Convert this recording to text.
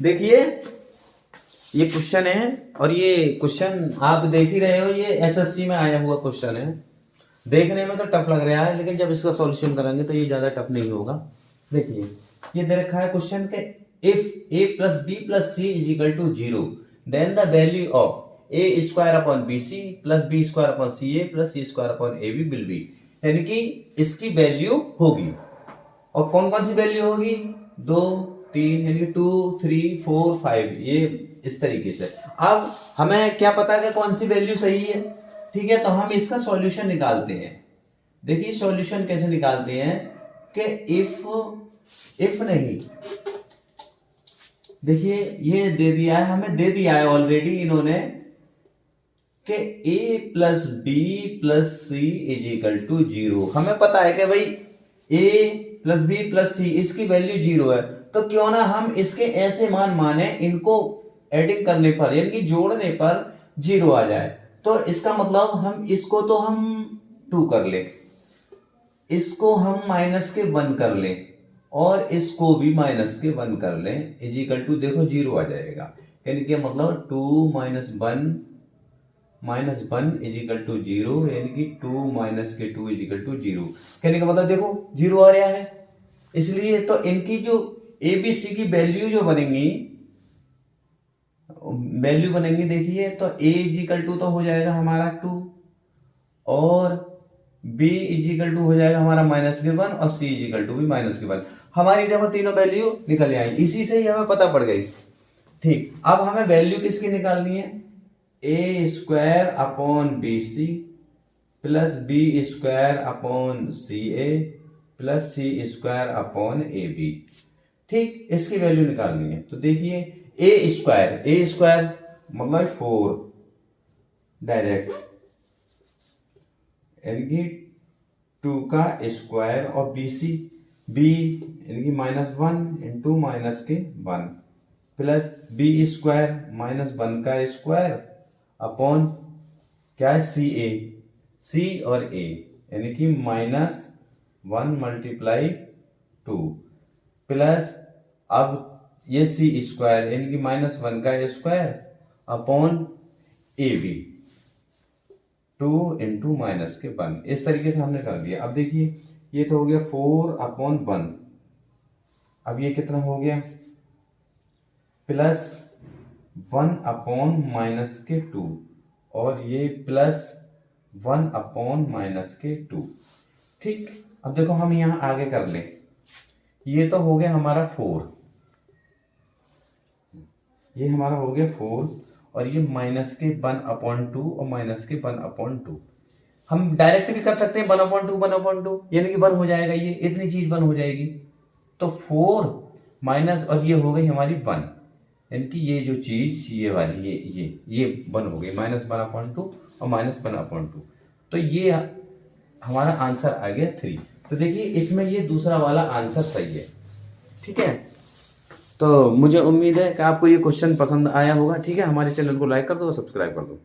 देखिए ये क्वेश्चन है और ये क्वेश्चन आप देख ही रहे हो, ये एसएससी में आया हुआ क्वेश्चन है। देखने में तो टफ लग रहा है लेकिन जब इसका सॉल्यूशन करेंगे तो ये ज्यादा टफ नहीं होगा। देखिए ये दे रखा है क्वेश्चन के if a plus b plus c is equal to 0 then the value of a square upon b c plus b square upon c a plus c square upon a b will be. यानी कि इसकी value होगी और कौन कौन सी value होगी, 2 3 यानी 2 3 4 5, ये इस तरीके से। अब हमें क्या पता है कि कौन सी वैल्यू सही है, ठीक है, तो हम इसका सॉल्यूशन निकालते हैं। देखिए सॉल्यूशन कैसे निकालते हैं कि इफ नहीं, देखिए ये दे दिया है, हमें दे दिया है ऑलरेडी इन्होंने कि a plus b plus c is equal to 0। हमें पता है कि भाई a plus b plus c इसकी वैल्यू 0 है, तो क्यों ना हम इसके ऐसे मान माने इनको एडिंग करने पर यानी कि जोड़ने पर 0 आ जाए। तो इसका मतलब हम इसको तो हम 2 कर ले, इसको हम माइनस के 1 कर ले और इसको भी माइनस के 1 कर ले, इज इक्वल टू देखो 0 आ जाएगा। यानी कि मतलब 2 माइनस 1 इज इक्वल टू 0, यानी कि 2 माइनस के 2 इज इक्वल टू 0। कहने का मतलब देखो 0 आ रहा है। इसलिए तो इनकी जो ए बी सी की वैल्यू जो बनेंगी देखिए, तो a इज इक्वल टू तो हो जाएगा हमारा 2 और b इज इक्वल टू हो जाएगा हमारा माइनस के 1 और c इज इक्वल टू भी माइनस के 1। हमारी देखो तीनों वैल्यू निकल आई, इसी से ही हमें पता पड़ गई। ठीक, अब हमें वैल्यू किसकी निकालनी है, a square upon b c plus b square upon c a plus c square upon a b. ठीक, इसकी वैल्यू निकालनी है। तो देखिए a स्क्वायर मतलब 4 डायरेक्ट, यानी कि 2 का स्क्वायर और बी सी बी यानी कि -1 इंटू माइनस के 1 प्लस बी स्क्वायर -1 का स्क्वायर अपॉन क्या है सी और a यानी कि -1 मल्टीप्लाई 2 प्लस अब ये सी स्क्वायर यानी कि -1 का square upon a b 2 into minus के 1। इस तरीके से हमने कर दिया। अब देखिए ये तो हो गया 4/1। अब ये कितना हो गया प्लस 1 अपॉन माइनस के 2 और ये प्लस 1 अपॉन माइनस के 2। ठीक, अब देखो हम यहां आगे कर लें, ये तो हो गया हमारा 4, ये हमारा हो गया 4 और ये माइनस के 1/2 और माइनस के 1/2। हम डायरेक्ट भी कर सकते हैं 1/2 यानी कि 1 हो जाएगा, ये इतनी चीज 1 हो जाएगी। तो 4 माइनस और ये हो गई हमारी 1, यानी कि ये जो चीज ये वाली ये 1 हो गई, -1/2 और -1/2। तो ये हमारा आंसर आ गया 3। तो देखिए इसमें ये दूसरा वाला आंसर सही है। ठीक है, तो मुझे उम्मीद है कि आपको ये क्वेश्चन पसंद आया होगा। ठीक है, हमारे चैनल को लाइक कर दो और सब्सक्राइब कर दो।